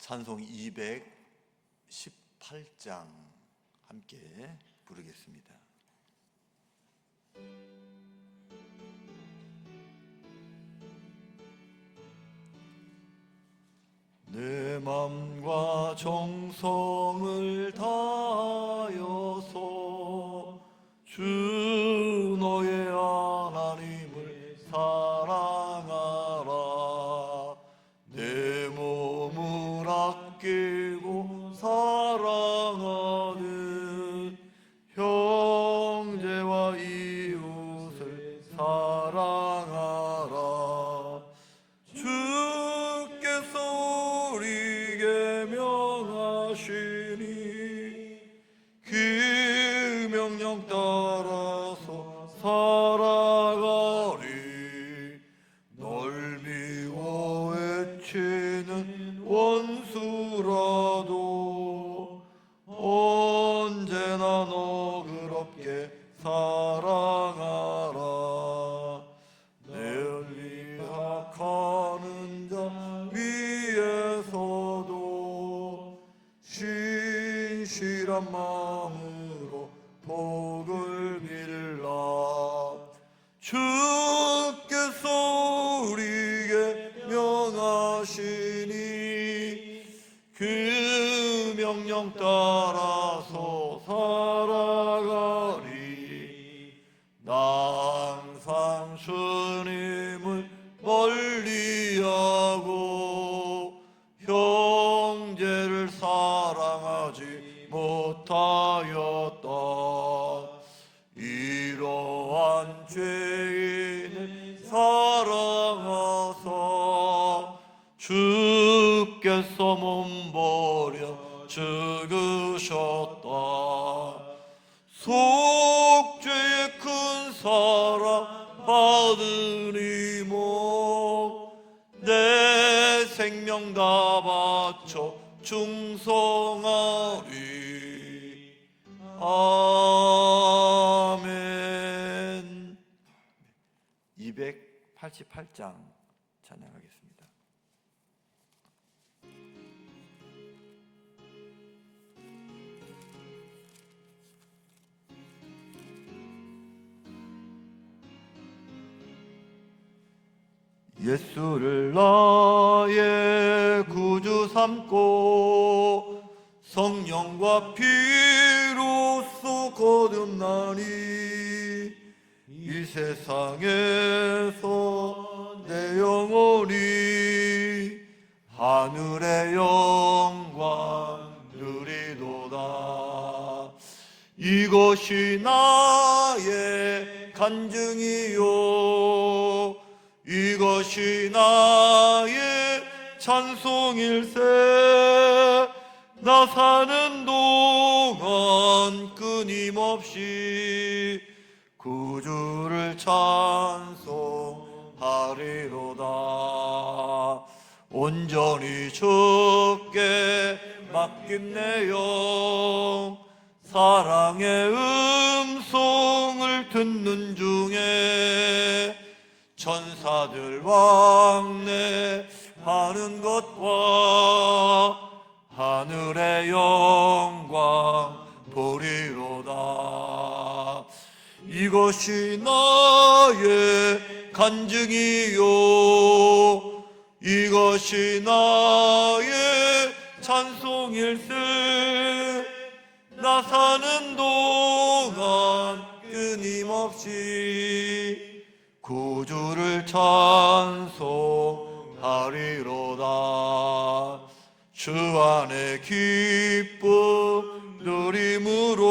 찬송 218장 함께 부르겠습니다. 내 맘과 정성을 다하여서 주 너의 하나님을 사랑하라. 내 몸을 아끼고 사랑하는 형제와 이웃을 사랑하라. 주께서 우리에게 명하시니 그 명령 따라서 살아가리. 널 미워 외치는 원수라도 언제나 너그럽게 사랑하라. 널 위하는 자 위에서도 신실한 마음으로 복을 빌라. 주께서 우리에게 명하시니 그 명령 따라서 살아가리. 나 항상 주님을 멀리하고 형제를 사랑하지 못하였다. 이러한 죄인을 사랑하사 주께서 몸버려 죽으셨다. 속죄의 큰 사랑 받으리모 내 생명 다 바쳐 충성하리. 아멘. 288장 찬양하겠습니다. 예수를 나의 구주 삼고 성령과 피로써 거듭나니 이 세상에서 내 영혼이 하늘의 영광 누리도다. 이것이 나의 간증이요 이것이 나의 찬송일세. 나 사는 동안 끊임없이 구주를 찬송하리로다. 온전히 주께 맡긴 내 영 사랑의 음성을 듣는 중에 천사들 왕래하는 것과 하늘의 영광 보리로다. 이것이 나의 간증이요 이것이 나의 찬송일세. 나 사는 동안 끊임없이 구주를 찬송하리로다. 주 안에 기쁨 누림으로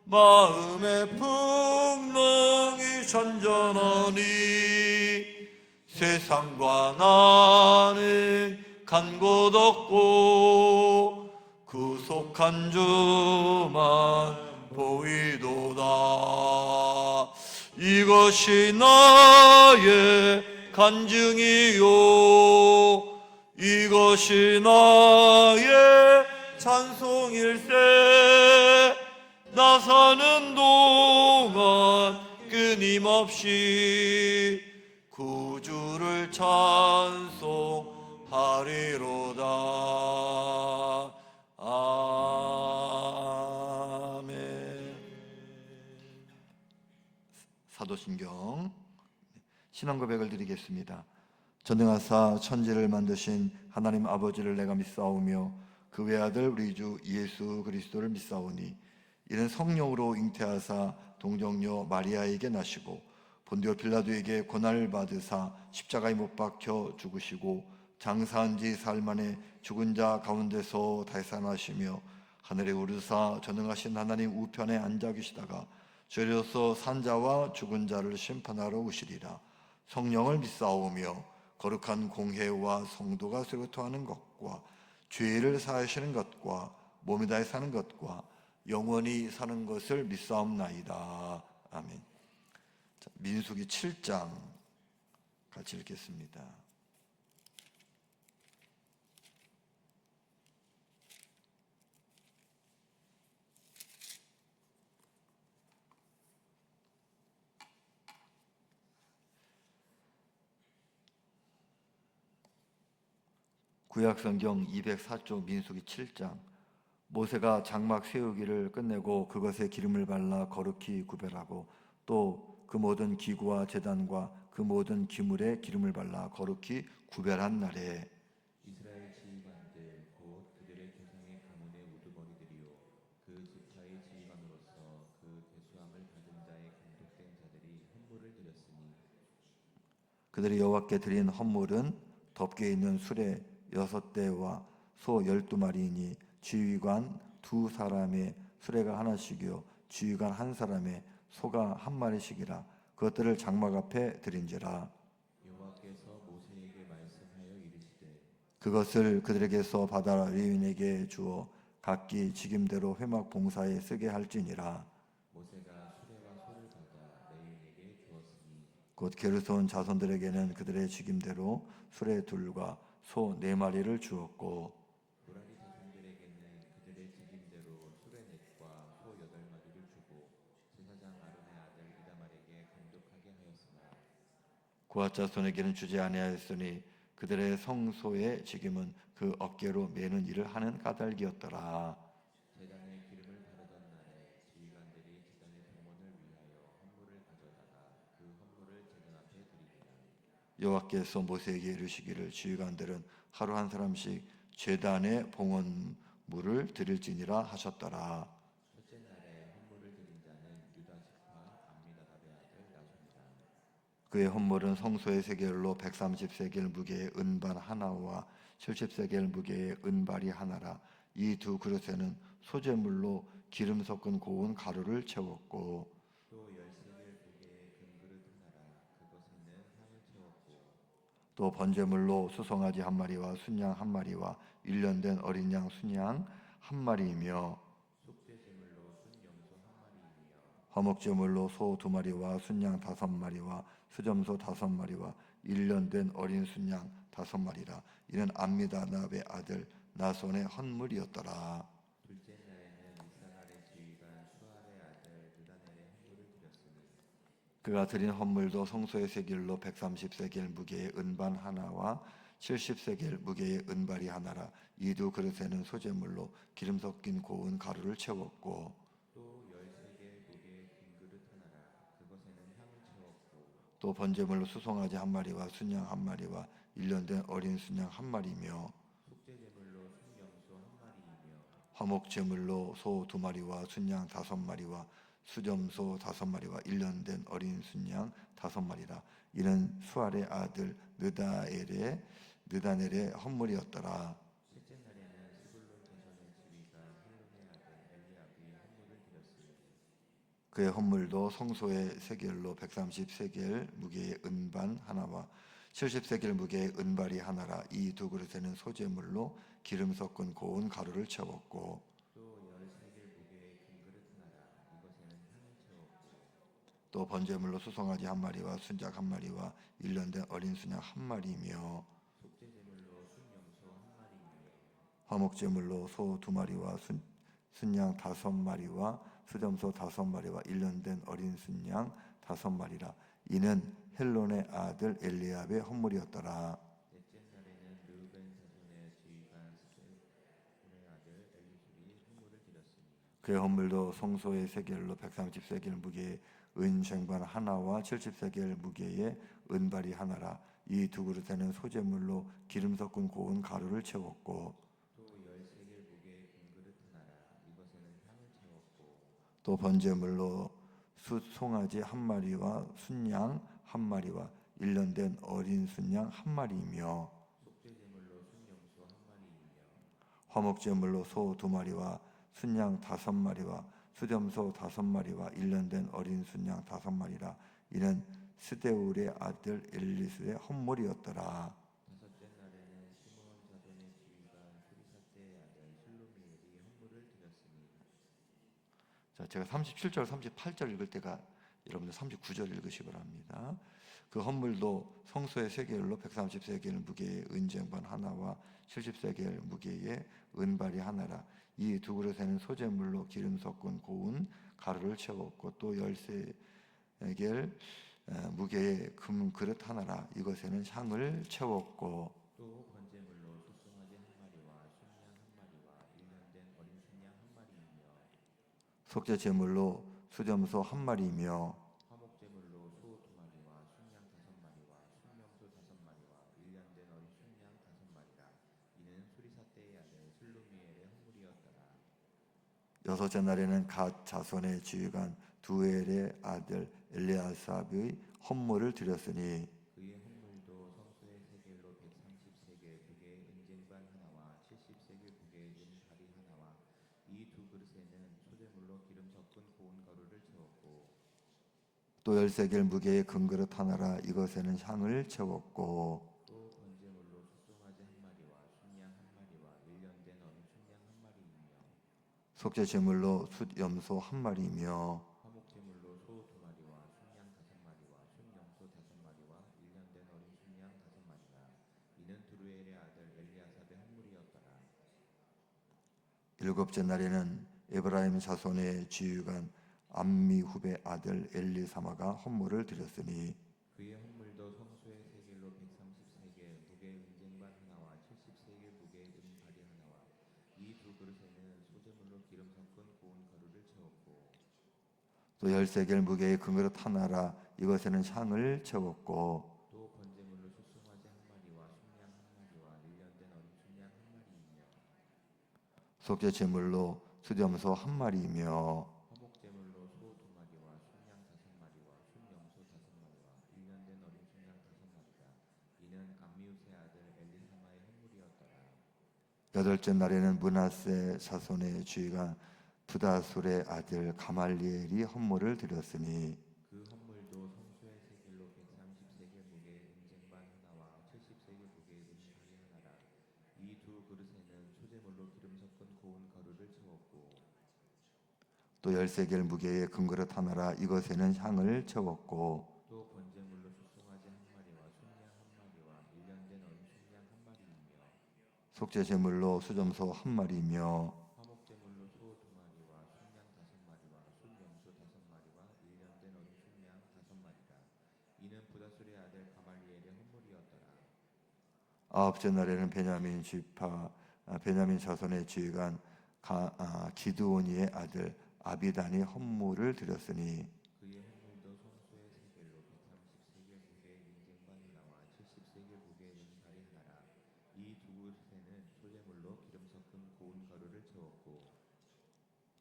마음의 풍랑이 잔잔하니 세상과 나는 간 곳 없고 구속한 주만 보이도다. 이것이 나의 간증이요 이것이 나의 찬송일세. 나 사는 동안 끊임없이 구주를 찬송하리로다. 하리로다. 아멘. 사도신경 신앙 고백을 드리겠습니다. 전능하사 천지를 만드신 하나님 아버지를 내가 믿사오며 그 외아들 우리 주 예수 그리스도를 믿사오니 이는 성령으로 잉태하사 동정녀 마리아에게 나시고 본디오 빌라도에게 고난을 받으사 십자가에 못 박혀 죽으시고 장사한 지 사흘 만에 죽은 자 가운데서 달산하시며 하늘에 오르사 전능하신 하나님 우편에 앉아 계시다가 죄로서 산자와 죽은 자를 심판하러 오시리라. 성령을 믿사오며 거룩한 공회와 성도가 서로 토하는 것과 죄를 사하시는 것과 몸에 다해 사는 것과 영원히 사는 것을 믿사옵나이다. 아멘. 자, 민수기 7장 같이 읽겠습니다. 구약성경 204쪽 민수기 7장. 모세가 장막 세우기를 끝내고 그것에 기름을 발라 거룩히 구별하고 또 그 모든 기구와 제단과 그 모든 기물에 기름을 발라 거룩히 구별한 날에 이스라엘 지휘관들 곧 그들의 조상의 가문의 우두머리들이요 그 지파의 지휘관으로서 그 계수함을 받은 자의 감독된 자들이 헌물을 드렸으니 그들이 여호와께 드린 헌물은 덮개 있는 수레 6대와 소 12마리이니 지휘관 2사람의 수레가 하나씩이요 지휘관 1사람의 소가 1마리씩이라. 그것들을 장막 앞에 드린지라. 여호와께서 모세에게 말씀하여 이르시되 그것을 그들에게서 받아 레위인에게 주어 각기 직임대로 회막 봉사에 쓰게 할지니라. 모세가 수레와 소를 받아 레위인에게 주었으니 곧 게르손 자손들에게는 그들의 직임대로 수레 2과 소 4마리를 주었고 무라리 자손들에게는 그들의 직임대로 수레 4과 소 8마리를 주고 제사장 아론의 아들 이다말에게 감독하게 하였으나 고앗 자손에게는 주지 아니하였으니 그들의 성소의 직임은 그 어깨로 매는 일을 하는 까닭이었더라. 제단에 기름을 바르던 날에 지휘관들이 제단의 봉헌을 위하여 헌물을 가져다가 그 헌물을 제단 앞에 드리니라. 여호와께서 모세에게 이르시기를 지휘관들은 하루 한 사람씩 제단의 봉헌물을 드릴지니라 하셨더라. 첫째 날에 헌물을 드린 자는 유다 지파 암미나답의 아들 나손이라. 그의 헌물은 성소의 세겔로 130세겔 무게의 은반 하나와 70세겔 무게의 은발이 하나라. 이 두 그릇에는 소재물로 기름 섞은 고운 가루를 채웠고 또 10세겔 무게의 금그릇 하나라. 그것에는 향을 채웠고 또 번제물로 수송아지 1마리와 순양 1마리와 1년 어린 양 순양 1마리이며 속죄 제물로 순염소 1마리이며 화목제물로 소 2마리와 순양 5마리와 수점소 5마리와 1년 어린 순양 5마리라. 이는 암미다답의 아들 나손의 헌물이었더라. 둘째 날에는 이스라엘의 지휘관 수알의 아들 느다넬의 헌물을 드렸으니 그가 드린 헌물도 성소의 세겔로 130세겔 무게의 은반 하나와 70세겔 무게의 은발이 하나라. 이 두 그릇에는 소재물로 기름 섞인 고운 가루를 채웠고 또 10세겔 무게의 금그릇 하나라. 그것에는 향을 채웠고 또 번제물로 수송아지 1마리와 순양 1마리와 1년 어린 순양 1마리며 속죄 제물로 순염소 1마리이며 화목제물로 소 2마리와 순양 5마리와 수점소 5마리와 1년 어린 순양 5마리라. 이는 수알의 아들 느다넬의 헌물이었더라. 셋째 날에는 스불론 자손의 지휘관 헬론의 아들 엘리압이 헌물을 드렸으니 그의 헌물도 성소의 세겔로 130세겔 무게의 은반 하나와 70세겔 무게의 은발이 하나라. 이 두 그릇에는 소재물로 기름 섞은 고운 가루를 채웠고 또 10세겔 무게의 금그릇 하나라. 이것에는 향을 채웠고 또 번제물로 수송아지 1마리와 순작 1마리와 1년 어린 순양 1마리이며 속죄 제물로 순염소 1마리이며 화목제물로 소 2마리와 순양 5마리와 수점소 5마리와 1년 어린 순양 5마리라. 이는 헬론의 아들 엘리압의 헌물이었더라. 넷째 날에는 르우벤 그의 헌물도 성소의 세겔로 130세겔 무게의 은쟁반 하나와 70세겔 무게의 은발이 하나라. 이 두 그릇에는 소재물로 기름 섞은 고운 가루를 채웠고 또 10세겔 무게의 금그릇 하나라. 이것에는 향을 채웠고 또 번제물로 숫 송아지 한 마리와 순양 한 마리와 1년 된 어린 순양 한 마리이며 속죄제물로 순염소 한 마리이며 화목제물로 소 두 마리와 순양 5마리와 수렴소 5마리와 1년 된 어린 순양 5마리라. 이는 스데울의 아들 엘리수의 헌물이었더라. 다섯째 날에는 시므온 자손의 지휘관 수리사대의 아들 슬루미엘이 헌물을 드렸으니 자, 제가 37절, 38절 읽을 때가 여러분들 39절 읽으시기 바랍니다. 그 헌물도 성소의 세겔로 130세겔 무게의 은쟁반 하나와 70세겔 무게의 은발이 하나라. 이 두 그릇에는 소재물로 기름 섞은 고운 가루를 채웠고 또 10세겔 무게의 금 그릇 하나라. 이것에는 향을 채웠고 또 번제물로 숫송아지 한 마리와 순양 한 마리와 1년 된 어린 순양 한 마리이며 속죄 제물로 수렴소 한 마리이며 화목제물로 소 두 마리와 순양 5마리와 순염소 5마리와 1년 된 어린 순양 5마리라. 이는 수리사대의 아들 슬루미엘의 헌물이었더라. 여섯째 날에는 갓 자손의 지휘관 두엘의 아들 엘리아삽의 헌물을 드렸으니 그의 헌물도 성소의 세겔로 130세겔 무게의 은쟁반 하나와 70세겔 무게의 은발이 하나와 이 두 그릇에는 소재물로 기름 섞은 고운 가루를 채웠고 또 10세겔 무게의 금그릇 하나라. 이것에는 향을 채웠고 또 번제물로 숫송아지 한 마리와 순양 한 마리와 1년 된 어린 순양 한 마리이며 속죄 제물로 숫염소 한 마리이며 화목제물로 소 두 마리와 순양 5마리와 순염소 5마리와 1년 된 어린 순양 5마리라. 이는 두루엘의 아들 엘리아삽의 헌물이었더라. 일곱째 날에는 에브라임 자손의 지휘관 암미후베 아들 엘리사마가 헌물을 드렸으니 그의 헌물도 성소의 세겔로 130세겔 무게의 은쟁반 하나와 70세겔 무게의 은발이 하나와 이 두 그릇에는 소재물로 기름 섞은 고운 가루를 채웠고 또 10세겔 무게의 금그릇 하나라. 이것에는 향을 채웠고 또 번제물로 숫송아지 한 마리와 순양 한 마리와 1년 된 어린 순양 한 마리이며 속죄 제물로 수렴소 한 마리이며 화목제물로 소 두 마리와 순양 5마리와 순염소 5마리와 1년 된 어린 순양 5마리라. 이는 암미우스의 아들 엘리사마의 헌물이었더라. 여덟째 날에는 므낫세 자손의 지휘관 부다술의 아들 가말리엘이 헌물을 드렸으니 그 헌물도 성소의 세겔로 130세겔 무게의 은쟁반 하나와 70세겔 무게의 은발이 하나라. 이 두 그릇에는 소재물로 기름 섞은 고운 가루를 채웠고 또 10세겔 무게의 금그릇 하나라. 이것에는 향을 채웠고 또 번제물로 숫송아지 한 마리와 순양 한 마리와 1년 된 어린 순양 한 마리이며 속죄 제물로 수점소 한 마리이며 화목제물로 소 두 마리와 순양 5마리와 순염소 5마리와 1년 된 어린 순양 5마리라. 이는 부다술의 아들 가말리엘의 헌물이었더라. 아홉째 날에는 베냐민 자손의 지휘관 기드오니의 아들 아비단이 헌물을 드렸으니 그의 헌물도 성소의 세겔로 130세겔 무게의 은쟁반 하나와 70세겔 무게의 은발이 하나라. 이 두 그릇에는 소재물로 기름 섞은 고운 가루를 채웠고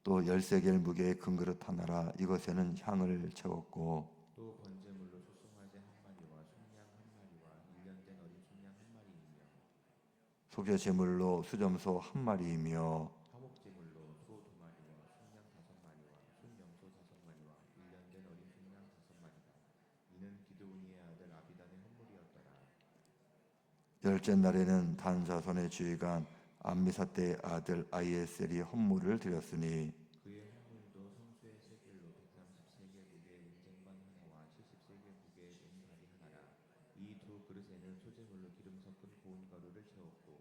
또 10세겔 무게의 금그릇 하나라. 이것에는 향을 채웠고 또 번제물로 숫송아지 한 마리와 순양 한 마리와 1년 된 어린 순양 한 마리이며 속죄 제물로 수점소 한 마리이며 화목제물로 소 두 마리와 순양 5마리와 순염소 5마리와 1년 된 어린 순양 5마리라. 이는 기드오니의 아들 아비단의 헌물이었더라. 열째 날에는 단 자손의 지휘관 암미사떼의 아들 아이에셀이 헌물을 드렸으니 그의 헌물도 성소의 세겔로 130세겔 무게의 은쟁반 하나와 70세겔 무게의 은발이 하나라. 이 두 그릇에는 소재물로 기름 섞은 고운 가루를 채웠고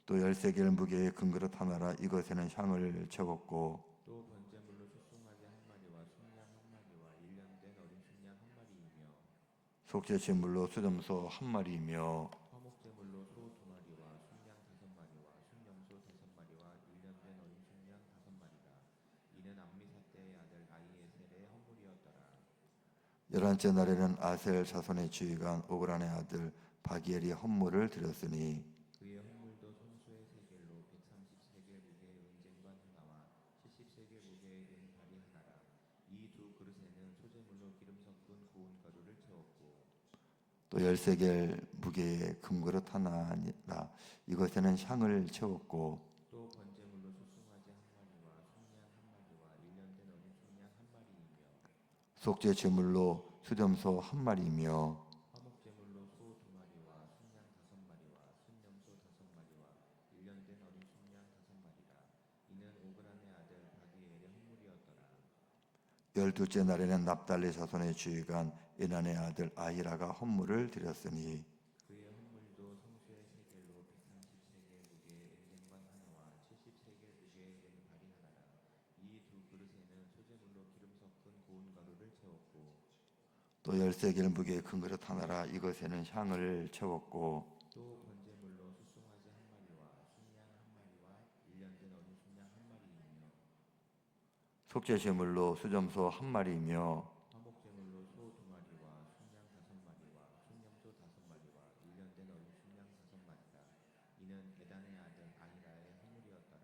또 10세겔 무게의 금그릇 하나라. 이것에는 향을 채웠고 또 번제물로 숫송아지 한 마리와 순양 한 마리와 1년 된 어린 순양 한 마리이며 속죄 제물로 수점소 한 마리이며 화목제물로 소 두 마리와 순양 5마리와 순염소 5마리와 1년 된 어린 순양 이는 암미사 때의 아들 아히에셀의 헌물이었더라. 11째 날에는 아셀 자손의 지휘관 오그란의 아들 바기엘이 헌물을 드렸으니 그의 헌물도 성소의 세겔로 130세겔 무게의 은쟁반 하나와 70세겔 무게의 은발이 하나라. 이 두 그릇에는 소재물로 기름 섞은 고운 가루를 채웠고 또 10세겔 무게의 금그릇 하나니라. 이것에는 향을 채웠고 또 번제물로 소송아지 한 마리와 순양 한 마리와 1년 된 어린 순양 한 마리이며 속죄 제물로 수렴소 한 마리이며 화목제물로 소 두 마리와 순양 5마리와 순염소 5마리와 1년 된 어린 순양 5마리라. 이는 오그란의 아들 바기엘의 헌물이었더라. 12째 날에는 납달리 자손의 지휘관 에난의 아들 아히라가 헌물을 드렸으니 그의 헌물도 성소의 세겔로 130세겔 무게의 은쟁반 하나와 70세겔 무게의 은발이 하나라. 이 두 그릇에는 소재물로 기름 섞은 고운 가루를 채웠고 또 10세겔 무게의 금그릇 하나라. 이것에는 향을 채웠고 또 번제물로 숫송아지 한 마리와 순양 한 마리와 1년 된 어린 순양 한 마리이며 속죄 제물로 수렴소 한 마리이며 화목제물로 소 두 마리와 순양 5마리와 순염소 5마리와 1년 된 어린 순양 5마리라. 이는 에단의 아들 아히라의 헌물이었더라.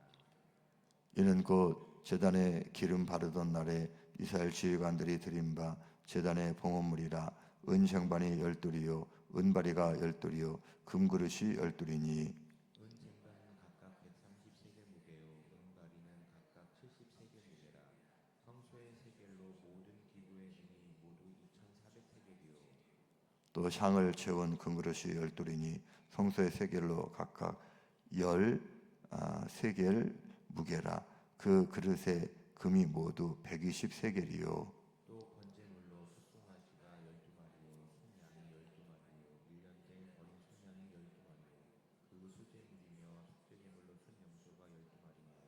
이는 곧 제단에 기름 바르던 날에 이스라엘 지휘관들이 드린 바 제단의 봉헌물이라. 은쟁반이 12이요 은바리가 12이요 금그릇이 12이니 은쟁반은 각각 130세겔 무게요 은바리는 각각 70세겔 무게라. 성소의 세겔로 모든 기구의 은이 모두 2,400세겔이요 또 향을 채운 금그릇이 12이니 성소의 세겔로 각각 10세겔 무게라. 그 그릇에 금이 모두 120세겔이요 또 번제물로 숫송아지가 12마리요 순양이 12마리요 1년 된 어린 순양이 12마리요 그 수제물이며 속죄제물로 순염소가 12마리며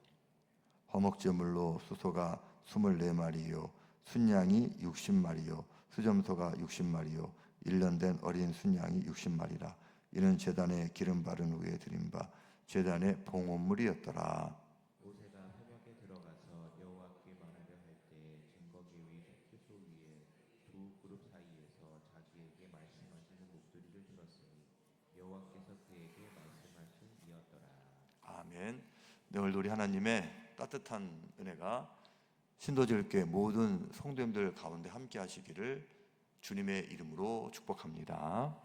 화목제물로 수소가 24마리요 순양이 60마리요 수점소가 60마리요 1년 된 어린 순양이 60마리라. 이는 제단에 기름 바른 후에 드린 바 제단의 봉헌물이었더라. 모세가 회막에 들어가서 여호와께 말하려 할 때에 증거계 위 속죄소 위에 두 그룹 사이에서 자기에게 말씀하시는 목소리를 들었으니 여호와께서 그에게 말씀하신 이었더라. 아멘. 네, 오늘 우리 하나님의 따뜻한 은혜가 신도절교회 모든 성도님들 가운데 함께 하시기를 주님의 이름으로 축복합니다.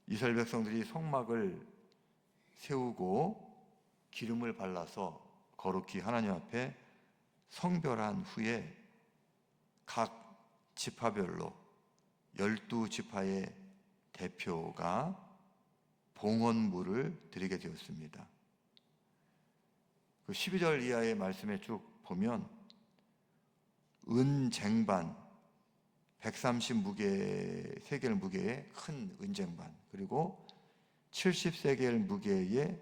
이스라엘 백성들이 성막을 세우고 기름을 발라서 거룩히 하나님 앞에 성별한 후에 각 지파별로 12지파의 대표가 봉헌물을 드리게 되었습니다. 그 12절 이하의 말씀에 쭉 보면 은쟁반 130 세겔 무게의 큰 은쟁반, 그리고 70세겔 무게의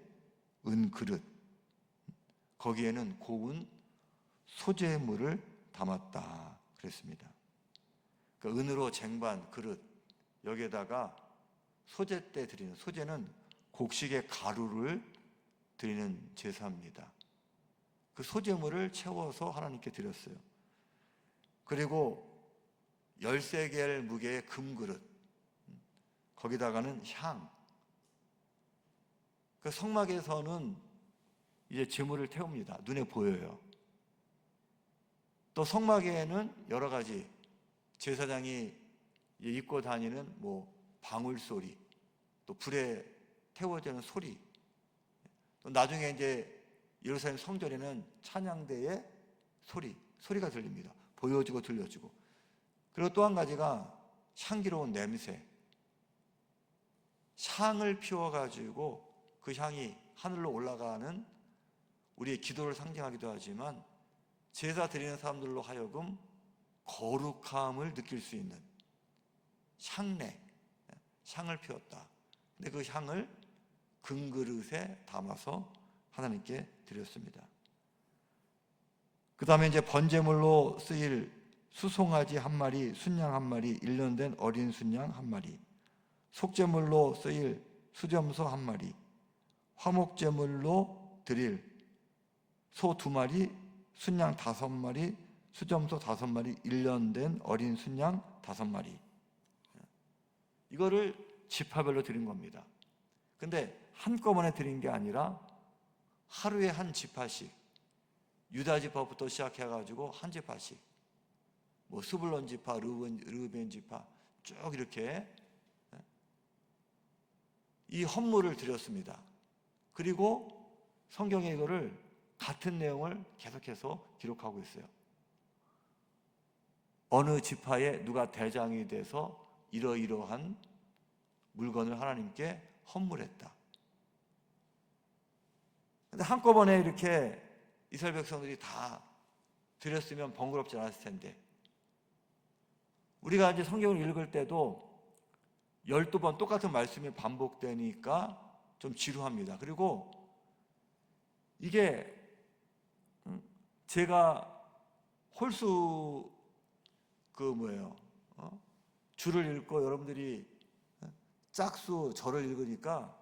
은그릇, 거기에는 고운 소재물을 담았다 그랬습니다. 그 은으로 쟁반 그릇, 여기에다가 소제 때 드리는, 소제는 곡식의 가루를 드리는 제사입니다. 그 소재물을 채워서 하나님께 드렸어요. 그리고 10세겔 무게의 금그릇, 거기다가는 향. 그 성막에서는 이제 제물을 태웁니다. 눈에 보여요. 또 성막에는 여러 가지 제사장이 입고 다니는 방울 소리, 또 불에 태워지는 소리, 또 나중에 이제 예루살렘 성전에는 찬양대의 소리가 들립니다. 보여지고 들려지고. 그리고 또 한 가지가 향기로운 냄새. 향을 피워가지고 그 향이 하늘로 올라가는 우리의 기도를 상징하기도 하지만 제사 드리는 사람들로 하여금 거룩함을 느낄 수 있는 향내, 향을 피웠다. 근데 그 향을 금그릇에 담아서 하나님께 드렸습니다. 그 다음에 이제 번제물로 쓰일 수송아지 한 마리, 순양 한 마리, 1년 된 어린 순양 한 마리, 속제물로 쓰일 수점소 한 마리, 화목제물로 드릴 소 2마리, 순양 5마리, 수점소 5마리, 1년 된 어린 순양 5마리. 이거를 지파별로 드린 겁니다. 근데 한꺼번에 드린 게 아니라 하루에 한 지파씩, 유다 지파부터 시작해가지고 한 지파씩, 뭐 스불론 지파, 르우벤 지파 쭉 이렇게 이 헌물을 드렸습니다. 그리고 성경에 이거를 같은 내용을 계속해서 기록하고 있어요. 어느 지파에 누가 대장이 돼서 이러이러한 물건을 하나님께 헌물했다. 근데 한꺼번에 이렇게 이스라엘 백성들이 다 드렸으면 번거롭지 않았을 텐데, 우리가 이제 성경을 읽을 때도 12번 똑같은 말씀이 반복되니까 좀 지루합니다. 그리고 이게 제가 홀수 줄을 읽고 여러분들이 짝수 절을 읽으니까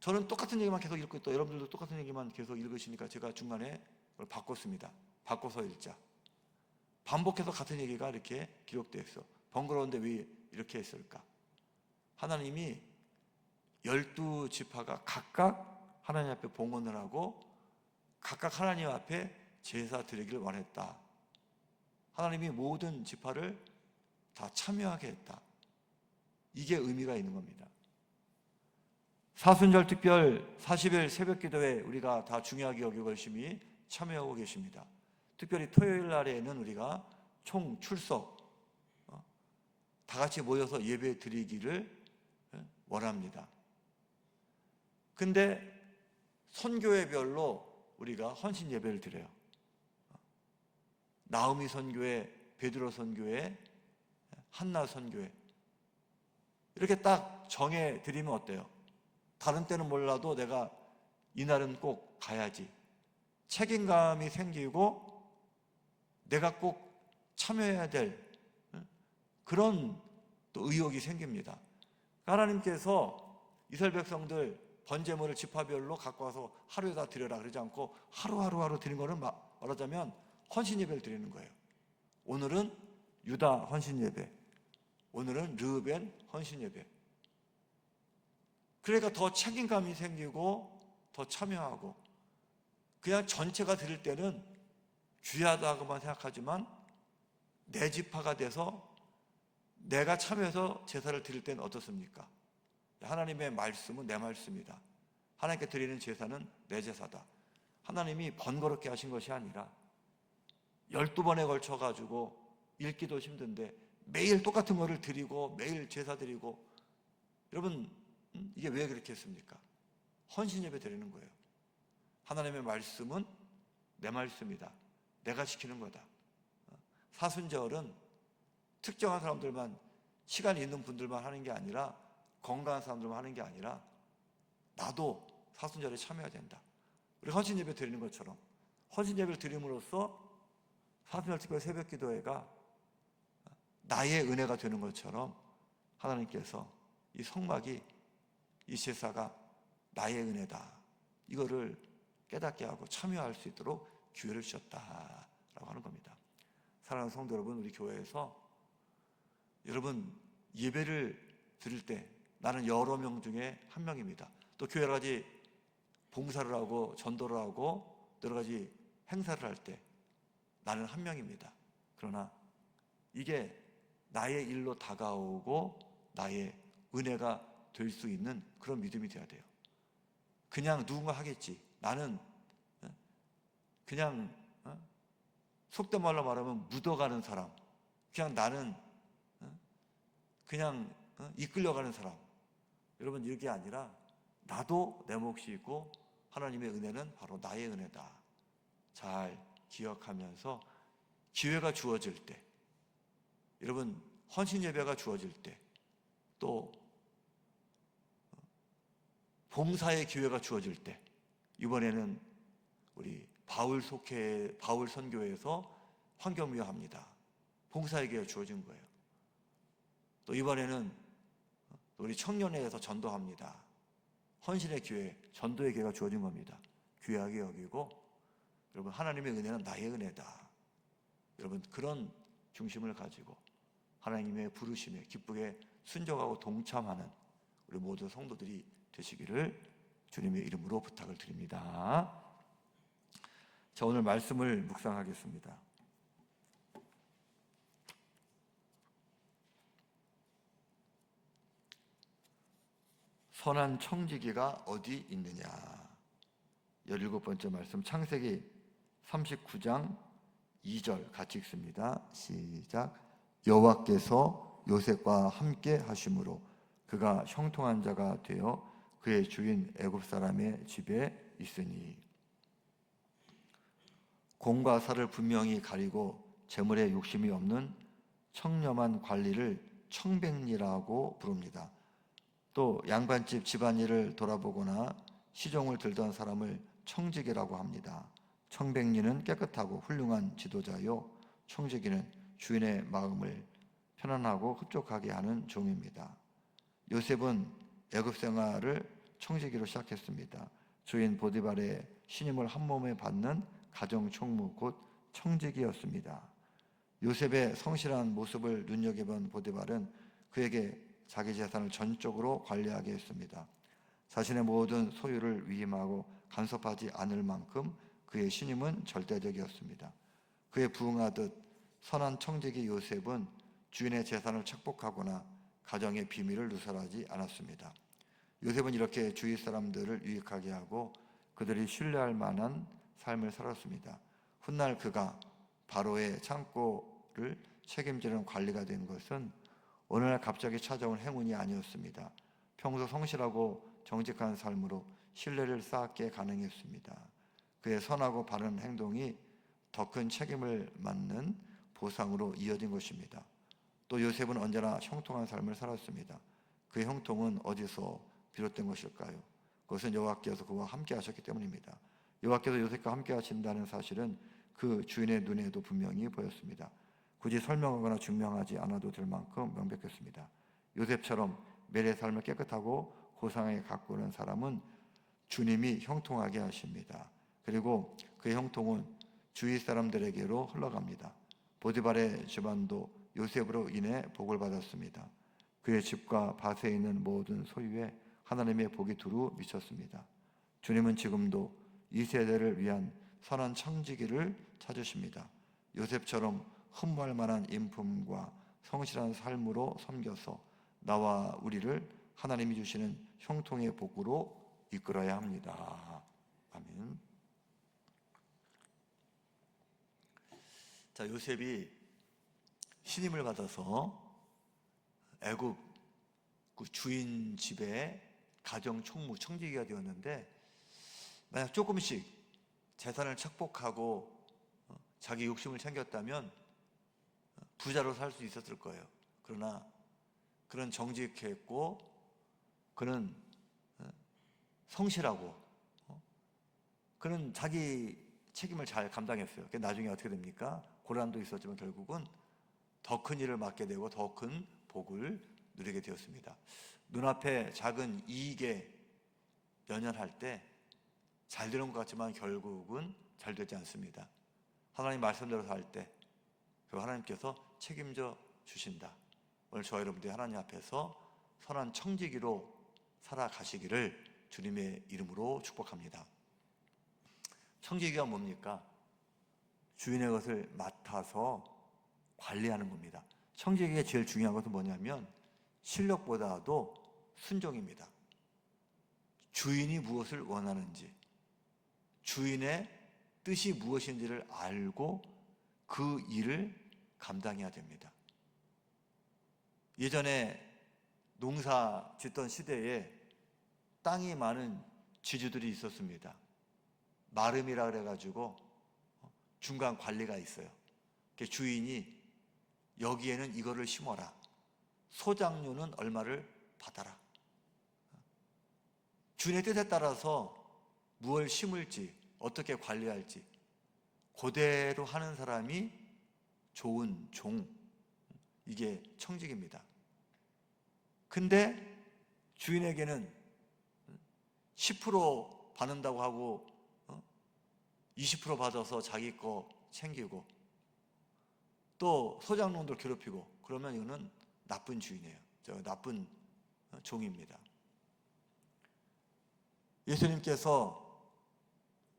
저는 똑같은 얘기만 계속 읽고 또 여러분들도 똑같은 얘기만 계속 읽으시니까 제가 중간에 그걸 바꿨습니다. 바꿔서 읽자. 반복해서 같은 얘기가 이렇게 기록되어 있어. 번거로운데 왜 이렇게 했을까? 하나님이 12지파가 각각 하나님 앞에 봉헌을 하고 각각 하나님 앞에 제사 드리기를 원했다. 하나님이 모든 지파를 다 참여하게 했다. 이게 의미가 있는 겁니다. 사순절 특별 40일 새벽 기도회 우리가 다 중요하게 여기고 열심히 참여하고 계십니다. 특별히 토요일 날에는 우리가 총 출석, 다 같이 모여서 예배 드리기를 원합니다. 근데 선교회별로 우리가 헌신 예배를 드려요. 나우미 선교회, 베드로 선교회, 한나 선교회 이렇게 딱 정해 드리면 어때요? 다른 때는 몰라도 내가 이날은 꼭 가야지, 책임감이 생기고 내가 꼭 참여해야 될 그런 또 의욕이 생깁니다. 하나님께서 이스라엘 백성들 번제물을 지파별로 갖고 와서 하루에 다 드려라 그러지 않고 하루하루 드리는 거는 말하자면 헌신 예배를 드리는 거예요. 오늘은 유다 헌신 예배, 오늘은 르우벤 헌신 예배. 그러니까 더 책임감이 생기고 더 참여하고, 그냥 전체가 드릴 때는 귀하다고만 생각하지만 내 지파가 돼서 내가 참여해서 제사를 드릴 때는 어떻습니까? 하나님의 말씀은 내 말씀이다. 하나님께 드리는 제사는 내 제사다. 하나님이 번거롭게 하신 것이 아니라 12번에 걸쳐가지고 읽기도 힘든데 매일 똑같은 거를 드리고 매일 제사 드리고, 여러분 이게 왜 그렇게 했습니까? 헌신 예배 드리는 거예요. 하나님의 말씀은 내 말씀이다. 내가 지키는 거다. 사순절은 특정한 사람들만, 시간이 있는 분들만 하는 게 아니라, 건강한 사람들만 하는 게 아니라 나도 사순절에 참여해야 된다. 우리 헌신 예배 드리는 것처럼 헌신 예배를 드림으로써 사순절 특별 새벽 기도회가 나의 은혜가 되는 것처럼 하나님께서 이 성막이, 이 제사가 나의 은혜다, 이거를 깨닫게 하고 참여할 수 있도록 기회를 주셨다라고 하는 겁니다. 사랑하는 성도 여러분, 우리 교회에서 여러분 예배를 드릴 때 나는 여러 명 중에 한 명입니다. 또 교회 여러 가지 봉사를 하고 전도를 하고 여러 가지 행사를 할 때 나는 한 명입니다. 그러나 이게 나의 일로 다가오고 나의 은혜가 될 수 있는 그런 믿음이 돼야 돼요. 그냥 누군가 하겠지, 나는 그냥 속된 말로 말하면 묻어가는 사람, 그냥 나는 그냥 이끌려가는 사람, 여러분 이게 아니라 나도 내 몫이 있고 하나님의 은혜는 바로 나의 은혜다. 잘 기억하면서 기회가 주어질 때, 여러분 헌신 예배가 주어질 때, 또 봉사의 기회가 주어질 때, 이번에는 우리 바울 선교회에서 환경미화합니다. 봉사의 기회가 주어진 거예요. 또 이번에는 우리 청년회에서 전도합니다. 헌신의 기회, 전도의 기회가 주어진 겁니다. 귀하게 여기고 여러분, 하나님의 은혜는 나의 은혜다. 여러분, 그런 중심을 가지고 하나님의 부르심에 기쁘게 순종하고 동참하는 우리 모든 성도들이 되시기를 주님의 이름으로 부탁을 드립니다. 자, 오늘 말씀을 묵상하겠습니다. 선한 청지기가 어디 있느냐. 17번째 말씀, 창세기 39장 2절 같이 읽습니다. 시작. 여호와께서 요셉과 함께 하심으로 그가 형통한 자가 되어 그의 주인 애굽 사람의 집에 있으니. 공과 사를 분명히 가리고 재물에 욕심이 없는 청렴한 관리를 청백리라고 부릅니다. 또 양반집 집안일을 돌아보거나 시종을 들던 사람을 청지기라고 합니다. 청백리는 깨끗하고 훌륭한 지도자요, 청지기는 주인의 마음을 편안하고 흡족하게 하는 종입니다. 요셉은 애굽 생활을 청지기로 시작했습니다. 주인 보디발의 신임을 한 몸에 받는 가정 총무 곧 청지기였습니다. 요셉의 성실한 모습을 눈여겨본 보디발은 그에게 자기 재산을 전적으로 관리하게 했습니다. 자신의 모든 소유를 위임하고 간섭하지 않을 만큼 그의 신임은 절대적이었습니다. 그에 부응하듯 선한 청지기 요셉은 주인의 재산을 착복하거나 가정의 비밀을 누설하지 않았습니다. 요셉은 이렇게 주위 사람들을 유익하게 하고 그들이 신뢰할 만한 삶을 살았습니다. 훗날 그가 바로의 창고를 책임지는 관리가 된 것은 어느 날 갑자기 찾아온 행운이 아니었습니다. 평소 성실하고 정직한 삶으로 신뢰를 쌓게 가능했습니다. 그의 선하고 바른 행동이 더 큰 책임을 맡는 보상으로 이어진 것입니다. 또 요셉은 언제나 형통한 삶을 살았습니다. 그의 형통은 어디서 비롯된 것일까요? 그것은 여호와께서 그와 함께 하셨기 때문입니다. 여호와께서 요셉과 함께 하신다는 사실은 그 주인의 눈에도 분명히 보였습니다. 굳이 설명하거나 증명하지 않아도 될 만큼 명백했습니다. 요셉처럼 매일의 삶을 깨끗하고 고상하게 가꾸는 사람은 주님이 형통하게 하십니다. 그리고 그의 형통은 주위 사람들에게로 흘러갑니다. 보디발의 집안도 요셉으로 인해 복을 받았습니다. 그의 집과 밭에 있는 모든 소유에 하나님의 복이 두루 미쳤습니다. 주님은 지금도 이 세대를 위한 선한 청지기를 찾으십니다. 요셉처럼 흠모할 만한 인품과 성실한 삶으로 섬겨서 나와 우리를 하나님이 주시는 형통의 복으로 이끌어야 합니다. 아멘. 자, 요셉이 신임을 받아서 애굽 그 주인 집에 가정 총무 청지기가 되었는데, 만약 조금씩 재산을 착복하고 자기 욕심을 챙겼다면 부자로 살 수 있었을 거예요. 그러나 그는 정직했고 그는 성실하고 그는 자기 책임을 잘 감당했어요. 나중에 어떻게 됩니까? 고난도 있었지만 결국은 더 큰 일을 맡게 되고 더 큰 복을 누리게 되었습니다. 눈앞에 작은 이익에 연연할 때 잘 되는 것 같지만 결국은 잘 되지 않습니다. 하나님 말씀대로 살 때 하나님께서 책임져 주신다. 오늘 저와 여러분들이 하나님 앞에서 선한 청지기로 살아가시기를 주님의 이름으로 축복합니다. 청지기가 뭡니까? 주인의 것을 맡아서 관리하는 겁니다. 청지기의 제일 중요한 것은 뭐냐면 실력보다도 순종입니다. 주인이 무엇을 원하는지, 주인의 뜻이 무엇인지를 알고 그 일을 감당해야 됩니다. 예전에 농사 짓던 시대에 땅이 많은 지주들이 있었습니다. 마름이라 그래가지고 중간 관리가 있어요. 주인이 여기에는 이거를 심어라, 소작료는 얼마를 받아라. 주인의 뜻에 따라서 무엇을 심을지 어떻게 관리할지 그대로 하는 사람이 좋은 종, 이게 청직입니다. 근데 주인에게는 10% 받는다고 하고 20% 받아서 자기 거 챙기고 또 소장농들 괴롭히고 그러면 이거는 나쁜 주인이에요. 나쁜 종입니다. 예수님께서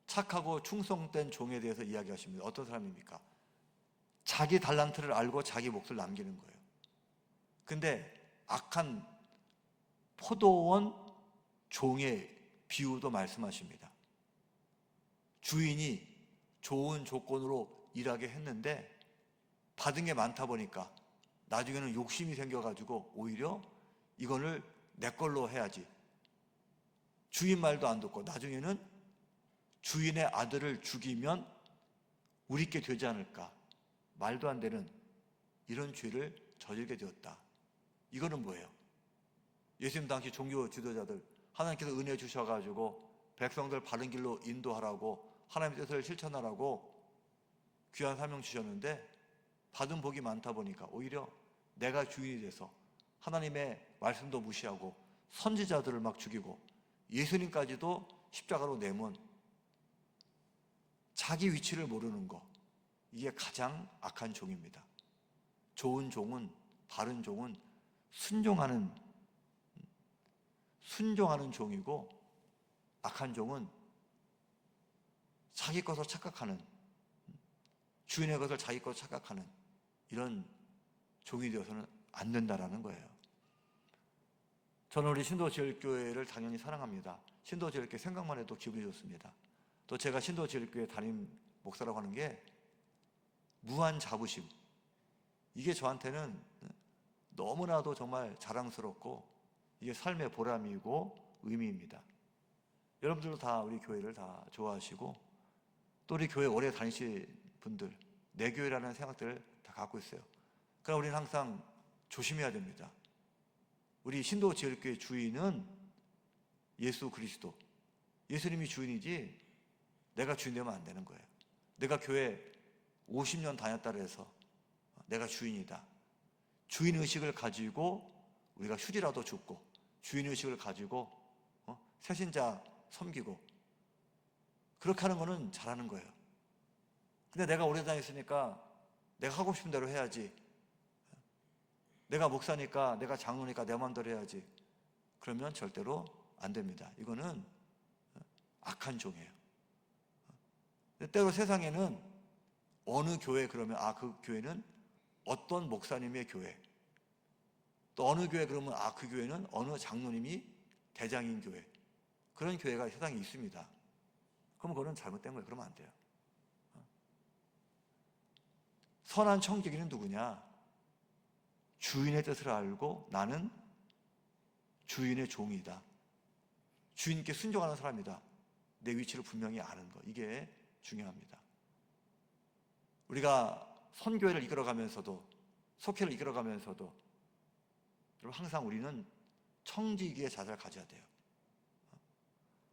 착하고 충성된 종에 대해서 이야기하십니다. 어떤 사람입니까? 자기 달란트를 알고 자기 몫을 남기는 거예요. 근데 악한 포도원 종의 비유도 말씀하십니다. 주인이 좋은 조건으로 일하게 했는데 받은 게 많다 보니까 나중에는 욕심이 생겨가지고 오히려 이거를 내 걸로 해야지. 주인 말도 안 듣고 나중에는 주인의 아들을 죽이면 우리께 되지 않을까. 말도 안 되는 이런 죄를 저지르게 되었다. 이거는 뭐예요? 예수님 당시 종교 지도자들 하나님께서 은혜 주셔가지고 백성들 바른 길로 인도하라고 하나님의 뜻을 실천하라고 귀한 사명 주셨는데 받은 복이 많다 보니까 오히려 내가 주인이 돼서 하나님의 말씀도 무시하고 선지자들을 막 죽이고 예수님까지도 십자가로 내몬 자기 위치를 모르는 거, 이게 가장 악한 종입니다. 좋은 종은, 바른 종은 순종하는 종이고, 악한 종은 자기 것을 착각하는, 주인의 것을 자기 것을 착각하는 이런 종이 되어서는 안 된다라는 거예요. 저는 우리 신도제일교회를 당연히 사랑합니다. 신도제일교회 생각만 해도 기분이 좋습니다. 또 제가 신도제일교회 담임 목사라고 하는 게 무한 자부심, 이게 저한테는 너무나도 정말 자랑스럽고 이게 삶의 보람이고 의미입니다. 여러분들도 다 우리 교회를 다 좋아하시고 또 우리 교회 오래 다니신 분들 내 교회라는 생각들을 다 갖고 있어요. 그러나 우리는 항상 조심해야 됩니다. 우리 신도제일교회 주인은 예수 그리스도, 예수님이 주인이지 내가 주인 되면 안 되는 거예요. 내가 교회 50년 다녔다 그래서 내가 주인이다. 주인의식을 가지고 우리가 휴지라도 줍고 주인의식을 가지고 새신자 섬기고 그렇게 하는 거는 잘하는 거예요. 근데 내가 오래 다녔으니까 내가 하고 싶은 대로 해야지. 내가 목사니까 내가 장로니까 내 마음대로 해야지. 그러면 절대로 안 됩니다. 이거는 악한 종이에요. 때로 세상에는 어느 교회 그러면 그 교회는 어떤 목사님의 교회, 또 어느 교회 그러면 그 교회는 어느 장로님이 대장인 교회, 그런 교회가 세상에 있습니다. 그럼 그거는 잘못된 거예요. 그러면 안 돼요. 선한 청지기는 누구냐? 주인의 뜻을 알고 나는 주인의 종이다. 주인께 순종하는 사람이다. 내 위치를 분명히 아는 거, 이게 중요합니다. 우리가 선교회를 이끌어가면서도 속회를 이끌어가면서도 여러분 항상 우리는 청지기의 자세를 가져야 돼요.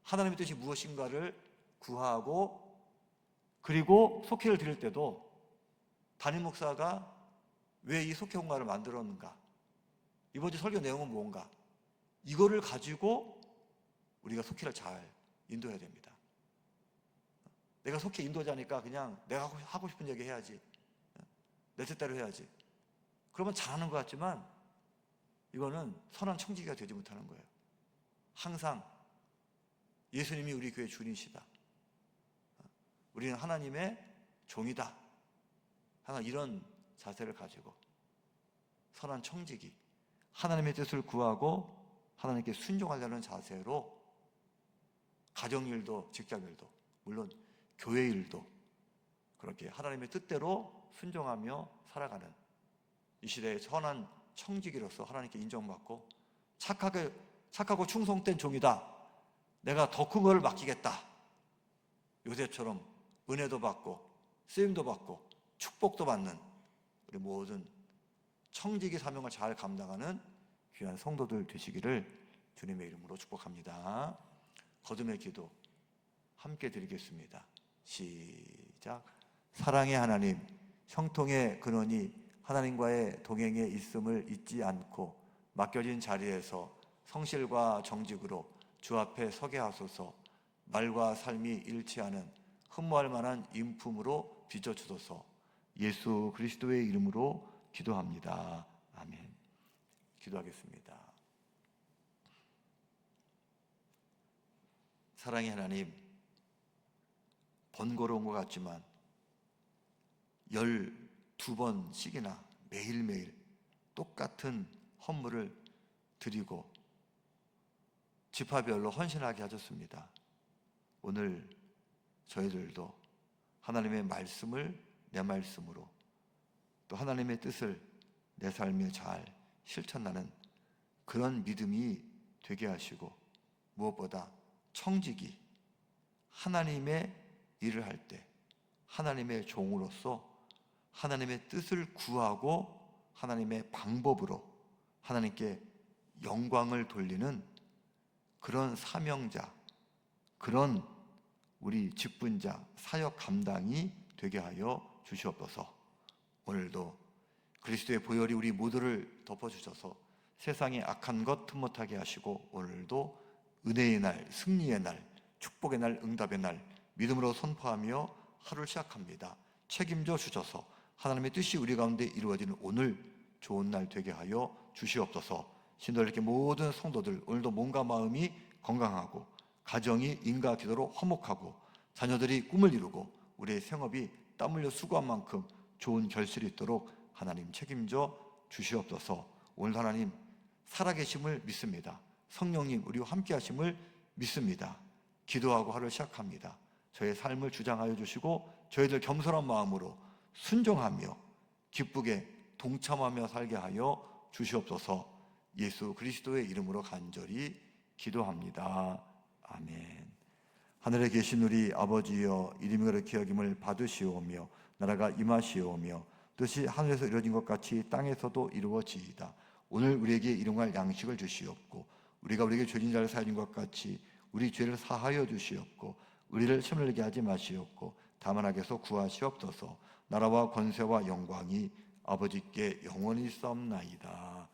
하나님의 뜻이 무엇인가를 구하고 그리고 속회를 드릴 때도 담임 목사가 왜 이 속회 공간을 만들었는가? 이번 주 설교 내용은 뭔가? 이거를 가지고 우리가 속회를 잘 인도해야 됩니다. 내가 속회 인도자니까 그냥 내가 하고 싶은 얘기 해야지. 내 뜻대로 해야지. 그러면 잘하는 것 같지만 이거는 선한 청지기가 되지 못하는 거예요. 항상 예수님이 우리 교회 주인이시다. 우리는 하나님의 종이다. 항상 이런 자세를 가지고 선한 청지기, 하나님의 뜻을 구하고 하나님께 순종하려는 자세로 가정일도 직장일도 물론 교회 일도 그렇게 하나님의 뜻대로 순종하며 살아가는 이 시대의 선한 청지기로서 하나님께 인정받고 착하고 충성된 종이다. 내가 더 큰 걸 맡기겠다. 요새처럼 은혜도 받고 쓰임도 받고 축복도 받는 우리 모든 청지기 사명을 잘 감당하는 귀한 성도들 되시기를 주님의 이름으로 축복합니다. 거듭의 기도 함께 드리겠습니다. 시작. 사랑의 하나님, 형통의 근원이 하나님과의 동행에 있음을 잊지 않고 맡겨진 자리에서 성실과 정직으로 주 앞에 서게 하소서. 말과 삶이 일치하는 흠모할 만한 인품으로 빚어주소서. 예수 그리스도의 이름으로 기도합니다. 아멘. 기도하겠습니다. 사랑의 하나님, 번거로운 것 같지만 12번씩이나 매일매일 똑같은 헌물을 드리고 지파별로 헌신하게 하셨습니다. 오늘 저희들도 하나님의 말씀을 내 말씀으로, 또 하나님의 뜻을 내 삶에 잘 실천하는 그런 믿음이 되게 하시고, 무엇보다 청지기, 하나님의 일을 할 때 하나님의 종으로서 하나님의 뜻을 구하고 하나님의 방법으로 하나님께 영광을 돌리는 그런 사명자, 그런 우리 직분자, 사역 감당이 되게 하여 주시옵소서. 오늘도 그리스도의 보혈이 우리 모두를 덮어주셔서 세상의 악한 것 틈못하게 하시고, 오늘도 은혜의 날, 승리의 날, 축복의 날, 응답의 날 믿음으로 선포하며 하루를 시작합니다. 책임져 주셔서 하나님의 뜻이 우리 가운데 이루어지는 오늘 좋은 날 되게 하여 주시옵소서. 신도 이렇게 모든 성도들 오늘도 몸과 마음이 건강하고, 가정이 인과 기도로 화목하고, 자녀들이 꿈을 이루고, 우리의 생업이 땀 흘려 수고한 만큼 좋은 결실이 있도록 하나님 책임져 주시옵소서. 오늘 하나님 살아계심을 믿습니다. 성령님 우리와 함께 하심을 믿습니다. 기도하고 하루를 시작합니다. 저의 삶을 주장하여 주시고 저희들 겸손한 마음으로 순종하며 기쁘게 동참하며 살게 하여 주시옵소서. 예수 그리스도의 이름으로 간절히 기도합니다. 아멘. 하늘에 계신 우리 아버지여, 이름이 그렇게 여김을 받으시오며 나라가 임하시오며 뜻이 하늘에서 이루어진 것 같이 땅에서도 이루어지이다. 오늘 우리에게 일용할 양식을 주시옵고, 우리가 우리에게 죄진 자를 사하신 것 같이 우리 죄를 사하여 주시옵고, 우리를 시험에 들게 하지 마시옵고, 다만 악에서 구하시옵소서. 나라와 권세와 영광이 아버지께 영원히 있사옵나이다.